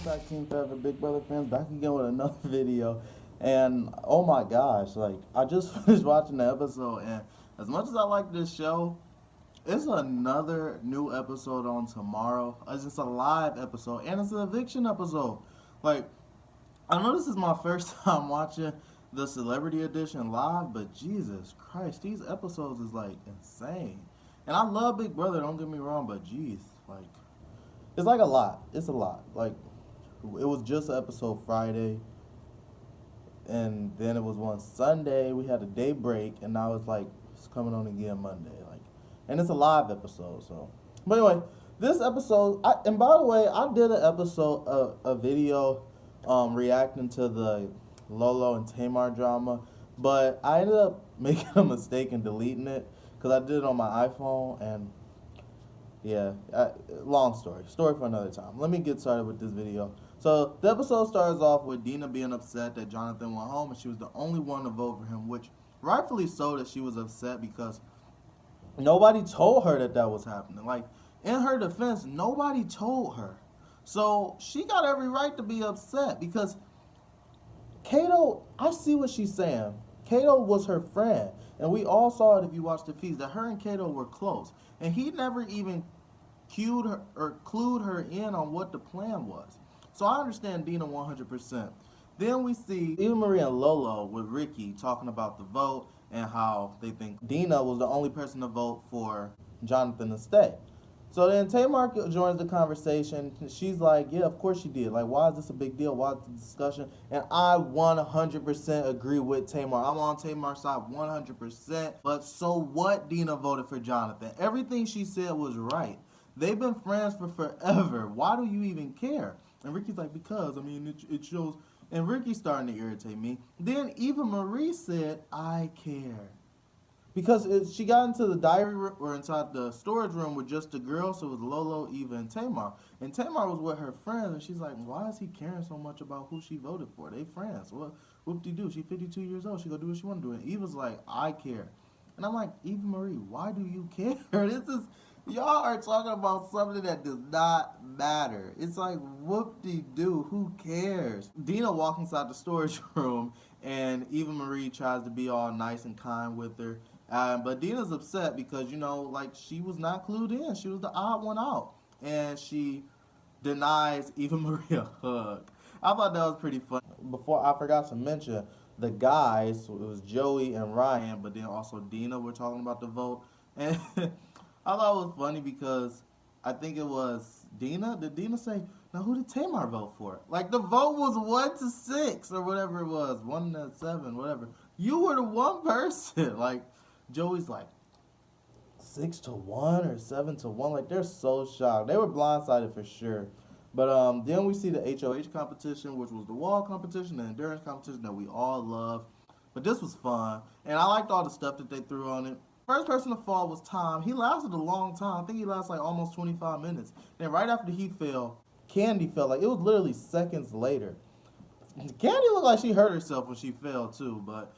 Welcome back, Team Forever Big Brother fans. Back again with another video. And oh my gosh, like I just finished watching the episode, and as much as I like this show, it's another new episode on tomorrow. It's just a live episode, and it's an eviction episode. Like, I know this is my first time watching the Celebrity Edition live, but Jesus Christ, these episodes is like insane. And I love Big Brother, don't get me wrong, but geez, like it's like a lot. It's a lot. Like it was just an episode Friday, and then it was one Sunday. We had a day break, and now it's like it's coming on again Monday. Like, and it's a live episode. So, but anyway, this episode. And by the way, I did an episode, a video, reacting to the Lolo and Tamar drama, but I ended up making a mistake and deleting it because I did it on my iPhone and. Yeah, long story. Story for another time. Let me get started with this video. So the episode starts off with Dina being upset that Jonathan went home and she was the only one to vote for him, which rightfully so that she was upset because nobody told her that that was happening. Like, in her defense, nobody told her. So she got every right to be upset because Kato, I see what she's saying. Kato was her friend, and we all saw it if you watched the feeds that her and Kato were close, and he never even cued her or clued her in on what the plan was. So I understand Dina 100%. Then we see Eva Marie and Lolo with Ricky talking about the vote and how they think Dina was the only person to vote for Jonathan to stay. So then Tamar joins the conversation. She's like, yeah, of course she did. Like, why is this a big deal? Why is the discussion? And I 100% agree with Tamar. I'm on Tamar's side 100%. But so what? Dina voted for Jonathan. Everything she said was right. They've been friends for forever. Why do you even care? And Ricky's like, because, I mean, it shows. And Ricky's starting to irritate me. Then Eva Marie said, I care. Because she got into the diary room or inside the storage room with just the girls, so it was Lolo, Eva, and Tamar. And Tamar was with her friends, and she's like, why is he caring so much about who she voted for? They friends. Well, whoop-de-doo, she's 52 years old. She gonna do what she wanna do. And Eva's like, I care. And I'm like, Eva Marie, why do you care? Y'all are talking about something that does not matter. It's like, whoop-de-doo, who cares? Dina walks inside the storage room, and Eva Marie tries to be all nice and kind with her. But Dina's upset because, you know, like, she was not clued in. She was the odd one out. And she denies Eva Marie a hug. I thought that was pretty fun. Before, I forgot to mention, the guys, it was Joey and Ryan, but then also Dina were talking about the vote. And I thought it was funny because I think it was Dina. Did Dina say, now who did Tamar vote for? Like, the vote was 1-6 or whatever it was, 1-7, whatever. You were the one person. Like, Joey's like 6-1 or 7-1. Like, they're so shocked. They were blindsided for sure. But then we see the HOH competition, which was the wall competition, the endurance competition that we all love. But this was fun, and I liked all the stuff that they threw on it. First person to fall was Tom. He lasted a long time. I think he lasted like almost 25 minutes. Then right after he fell, Candy fell. Like, it was literally seconds later. Candy looked like she hurt herself when she fell too, but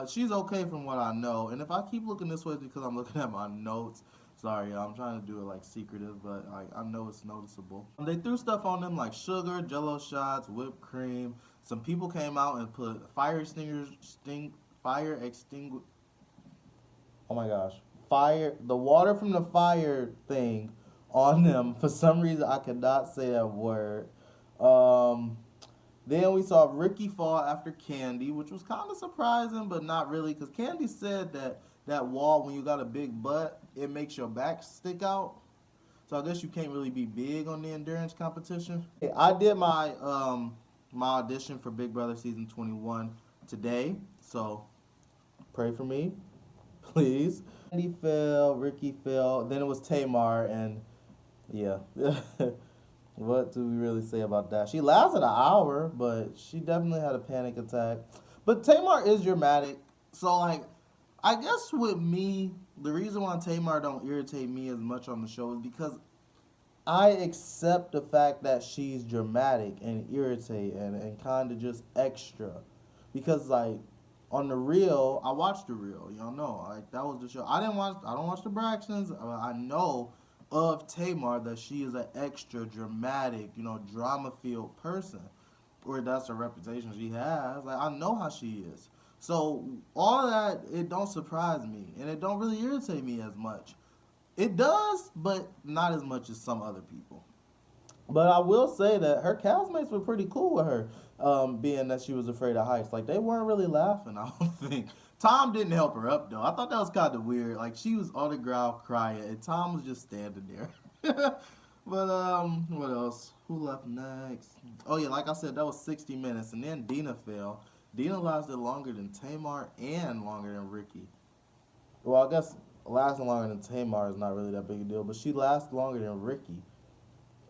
she's okay from what I know. And if I keep looking this way, it's because I'm looking at my notes. Sorry, I'm trying to do it like secretive, but like, I know it's noticeable. They threw stuff on them like sugar, Jello shots, whipped cream. Some people came out and put fire extinguisher. Oh my gosh, the water from the fire thing on them. For some reason, I could not say that word. Then we saw Ricky fall after Candy, which was kind of surprising, but not really, because Candy said that wall, when you got a big butt, it makes your back stick out. So I guess you can't really be big on the endurance competition. I did my my audition for Big Brother Season 21 today, so pray for me, please. Candy fell, Ricky fell, then it was Tamar, and yeah. What do we really say about that? She lasted an hour, but she definitely had a panic attack. But Tamar is dramatic. So, like, I guess with me, the reason why Tamar don't irritate me as much on the show is because I accept the fact that she's dramatic and irritating and kind of just extra. Because, like, on the real, I watched the real. Y'all know, like, that was the show. I don't watch the Braxtons. I know of Tamar that she is an extra dramatic, drama-filled person, or that's the reputation she has. Like, I know how she is. So all that, it don't surprise me, and it don't really irritate me as much. It does, but not as much as some other people. But I will say that her castmates were pretty cool with her, being that she was afraid of heights. Like, they weren't really laughing, I don't think. Tom didn't help her up, though. I thought that was kind of weird. Like, she was on the ground crying, and Tom was just standing there. But, what else? Who left next? Oh, yeah, like I said, that was 60 minutes. And then Dina fell. Dina lasted longer than Tamar and longer than Ricky. Well, I guess lasting longer than Tamar is not really that big a deal, but she lasted longer than Ricky,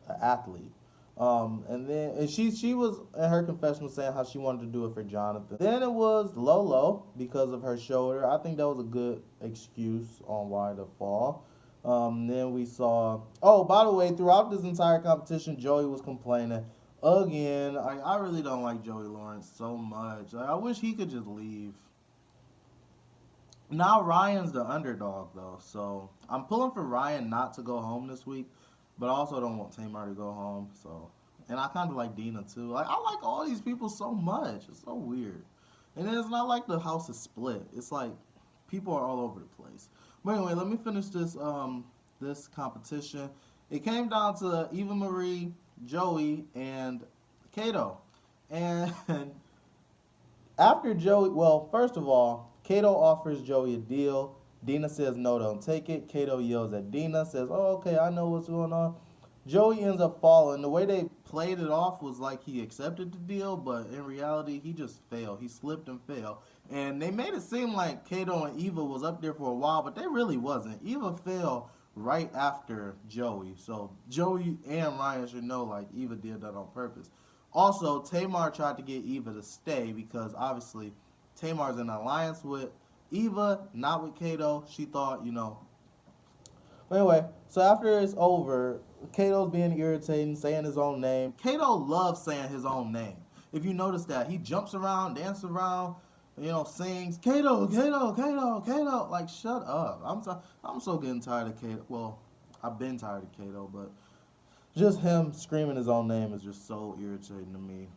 an athlete. And she was in her confessional saying how she wanted to do it for Jonathan. Then it was Lolo because of her shoulder. I think that was a good excuse on why to fall. Then we saw. Oh, by the way, throughout this entire competition, Joey was complaining again. I really don't like Joey Lawrence so much. Like, I wish he could just leave. Now Ryan's the underdog though, so I'm pulling for Ryan not to go home this week. But I also don't want Tamar to go home, so. And I kind of like Dina, too. Like, I like all these people so much. It's so weird. And then it's not like the house is split. It's like people are all over the place. But anyway, let me finish this competition. It came down to Eva Marie, Joey, and Kato. And after Joey, well, first of all, Kato offers Joey a deal. Dina says, no, don't take it. Kato yells at Dina, says, oh, okay, I know what's going on. Joey ends up falling. The way they played it off was like he accepted the deal, but in reality, he just failed. He slipped and fell. And they made it seem like Kato and Eva was up there for a while, but they really wasn't. Eva fell right after Joey. So Joey and Ryan should know, like, Eva did that on purpose. Also, Tamar tried to get Eva to stay because, obviously, Tamar's in an alliance with Eva, not with Kato. She thought, Anyway, so after it's over, Kato's being irritating, saying his own name. Kato loves saying his own name. If you notice that, he jumps around, dances around, sings, Kato, Kato, Kato, Kato. Like, shut up. I'm so getting tired of Kato. Well, I've been tired of Kato, but just him screaming his own name is just so irritating to me.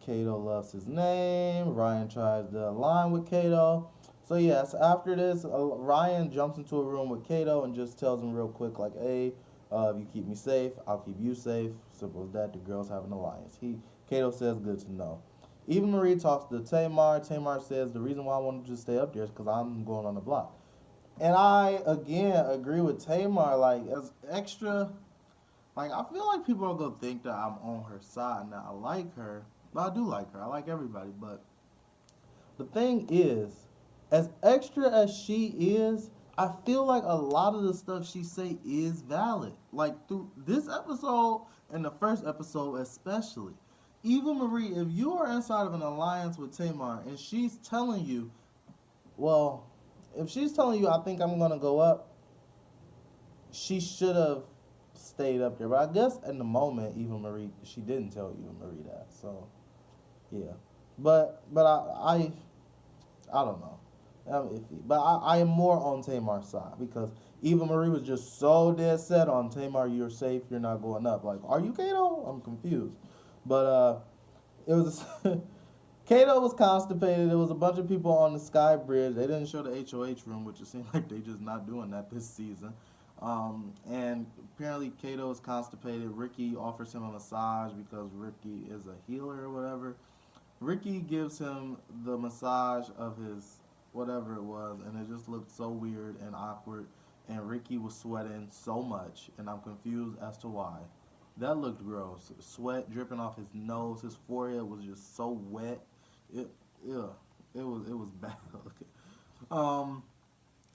Kato loves his name. Ryan tries to align with Kato. So yes, after this, Ryan jumps into a room with Kato and just tells him real quick, like, hey, if you keep me safe, I'll keep you safe. Simple as that. The girls have an alliance. Kato says, good to know. Eva Marie talks to Tamar. Tamar says, the reason why I wanted to stay up there is because I'm going on the block. And I, again, agree with Tamar. Like, as extra, like, I feel like people are going to think that I'm on her side. Now, I like her. But I do like her. I like everybody. But the thing is, as extra as she is, I feel like a lot of the stuff she say is valid. Like, through this episode and the first episode especially. Eva Marie, if you are inside of an alliance with Tamar and she's telling you, well, if she's telling you, I think I'm going to go up, she should have stayed up there. But I guess in the moment, Eva Marie, she didn't tell Eva Marie that. So, yeah. But I don't know. I'm iffy. But I am more on Tamar's side because Eva Marie was just so dead set on Tamar, you're safe, you're not going up. Like, are you Kato? I'm confused. But it was Kato was constipated. There was a bunch of people on the Sky Bridge. They didn't show the HOH room, which it seemed like they just not doing that this season. And apparently Kato is constipated. Ricky offers him a massage because Ricky is a healer or whatever. Ricky gives him the massage of his whatever it was, and it just looked so weird and awkward. And Ricky was sweating so much, and I'm confused as to why. That looked gross. Sweat dripping off his nose. His forehead was just so wet. It was bad.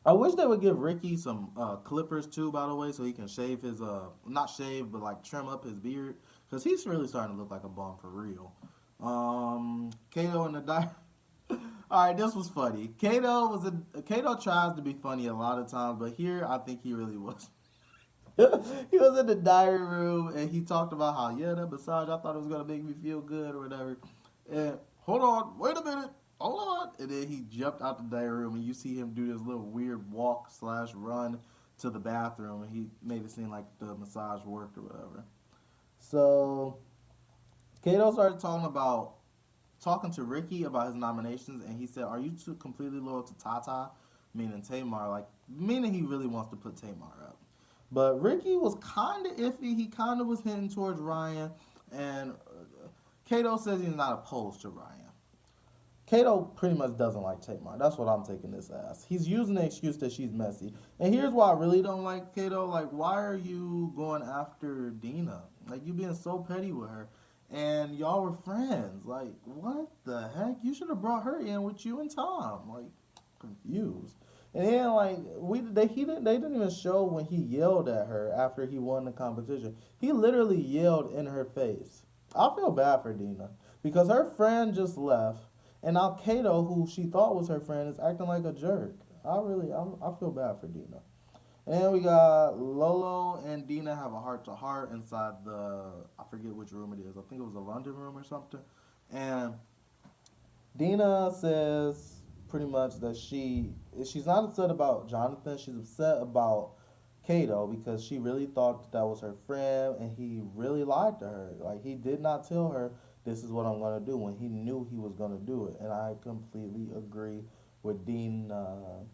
I wish they would give Ricky some clippers too, by the way, so he can shave his not shave, but like trim up his beard, because he's really starting to look like a bum for real. Kato in the diary. All right, this was funny. Kato tries to be funny a lot of times, but here I think he really was. He was in the diary room and he talked about how, yeah, that massage, I thought it was going to make me feel good or whatever. And hold on, wait a minute, hold on. And then he jumped out the diary room and you see him do this little weird walk/run to the bathroom, and he made it seem like the massage worked or whatever. So Kato started talking to Ricky about his nominations, and he said, "Are you two completely loyal to Tata?" Meaning Tamar, like meaning he really wants to put Tamar up. But Ricky was kind of iffy. He kind of was hinting towards Ryan, and Kato says he's not opposed to Ryan. Kato pretty much doesn't like Tamar. That's what I'm taking this as. He's using the excuse that she's messy. And here's why I really don't like Kato. Like, why are you going after Dina? Like, you being so petty with her. And y'all were friends. Like, what the heck? You should have brought her in with you and Tom. Like, confused. And then, like, they didn't even show when he yelled at her after he won the competition. He literally yelled in her face. I feel bad for Dina because her friend just left. And now Kato, who she thought was her friend, is acting like a jerk. I feel bad for Dina. And then we got Lolo and Dina have a heart-to-heart inside I forget which room it is. I think it was the London room or something. And Dina says pretty much that she's not upset about Jonathan. She's upset about Kato because she really thought that was her friend, and he really lied to her. Like, he did not tell her this is what I'm going to do when he knew he was going to do it. And I completely agree with Dina.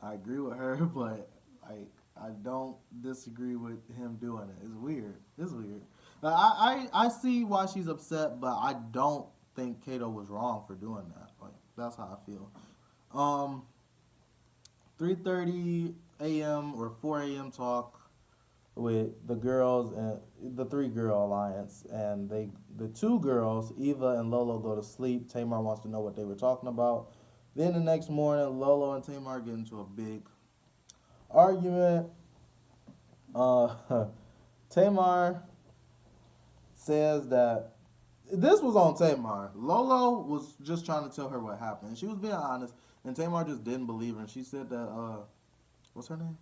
I agree with her, but I don't disagree with him doing it. It's weird. It's weird. I see why she's upset, but I don't think Kato was wrong for doing that. Like, that's how I feel. 3:30 a.m. or 4 a.m. talk with the girls and the 3-girl alliance, and the 2 girls, Eva and Lolo, go to sleep. Tamar wants to know what they were talking about. Then the next morning, Lolo and Tamar get into a big argument. Tamar says that this was on Tamar. Lolo was just trying to tell her what happened. She was being honest, and Tamar just didn't believe her. And she said that, what's her name?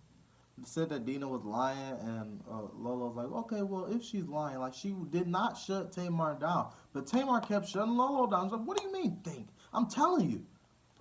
Said that Dina was lying, and Lolo's like, okay, well, if she's lying, like, she did not shut Tamar down. But Tamar kept shutting Lolo down. She's like, what do you mean, think? I'm telling you.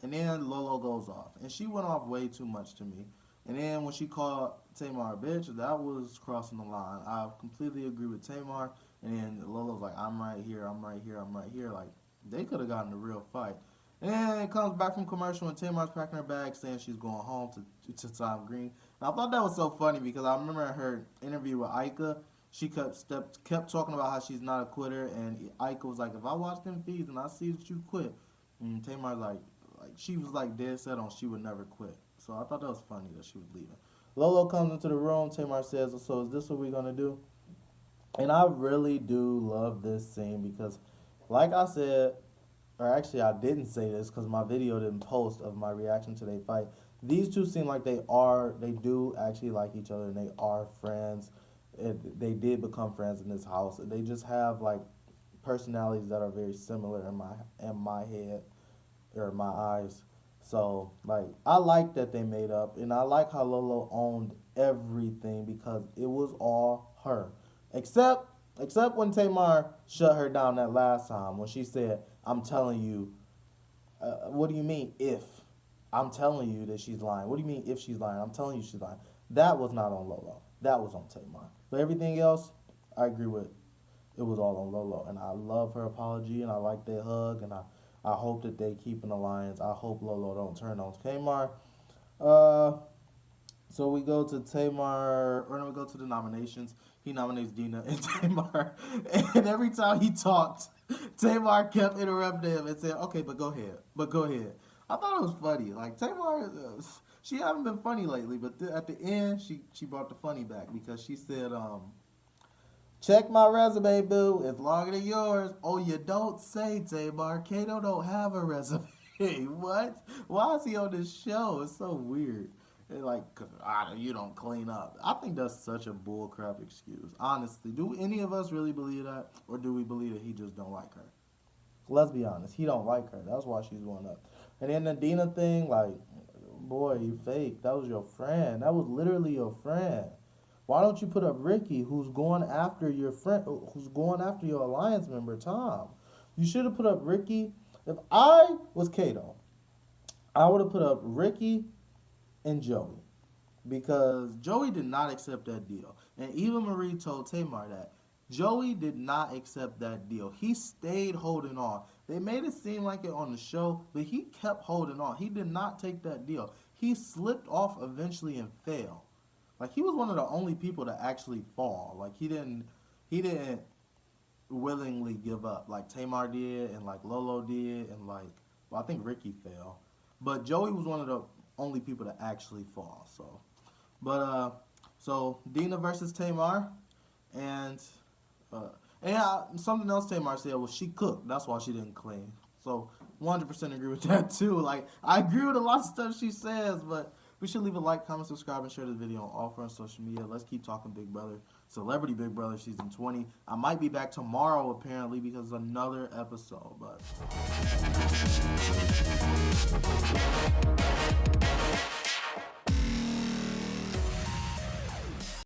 And then Lolo goes off. And she went off way too much to me. And then when she called Tamar a bitch, that was crossing the line. I completely agree with Tamar. And then Lolo's like, I'm right here, I'm right here, I'm right here. Like, they could have gotten a real fight. And then it comes back from commercial, and Tamar's packing her bag, saying she's going home to Tom Green. And I thought that was so funny because I remember her interview with Ika. She kept talking about how she's not a quitter, and Ika was like, if I watch them feeds and I see that you quit, and Tamar's like she was like dead set on she would never quit. So I thought that was funny that she was leaving. Lolo comes into the room. Tamar says, so is this what we're going to do? And I really do love this scene because, like I said, or actually I didn't say this because my video didn't post of my reaction to their fight. These two seem like they do actually like each other, and they are friends. They did become friends in this house. They just have like personalities that are very similar in my head or my eyes. So like I like that they made up, and I like how Lolo owned everything because it was all her, except when Tamar shut her down that last time when she said, "I'm telling you." What do you mean if? I'm telling you that she's lying. What do you mean if she's lying? I'm telling you she's lying. That was not on Lolo. That was on Tamar. But everything else, I agree with. It was all on Lolo. And I love her apology, and I like their hug, and I hope that they keep an alliance. I hope Lolo don't turn on Tamar. So we go to Tamar, or no, we go to the nominations. He nominates Dina and Tamar. And every time he talked, Tamar kept interrupting him and said, okay, but go ahead. I thought it was funny. Like, Tamar, she hasn't been funny lately, but at the end, she brought the funny back because she said, check my resume, boo. It's longer than yours. Oh, you don't say, Tamar. Kato don't have a resume. What? Why is he on this show? It's so weird. And like, you don't clean up. I think that's such a bullcrap excuse. Honestly, do any of us really believe that? Or do we believe that he just don't like her? Let's be honest. He don't like her. That's why she's going up. And then the Dina thing, like, boy, you fake. That was your friend. That was literally your friend. Why don't you put up Ricky, who's going after your friend, who's going after your alliance member, Tom? You should have put up Ricky. If I was Kato, I would have put up Ricky, and Joey, because Joey did not accept that deal. And Eva Marie told Tamar that Joey did not accept that deal. He stayed holding on. They made it seem like it on the show, but he kept holding on. He did not take that deal. He slipped off eventually and fell. Like, he was one of the only people to actually fall. Like, he didn't willingly give up. Like Tamar did, and like Lolo did, and like, well, I think Ricky fell. But Joey was one of the only people to actually fall. So Dina versus Tamar, and something else Tamar said was she cooked. That's why she didn't clean. So 100% agree with that too. Like, I agree with a lot of stuff she says, but we should leave a like, comment, subscribe, and share this video on all front social media. Let's keep talking Big Brother. Celebrity Big Brother Season 20. I might be back tomorrow, apparently, because of another episode. But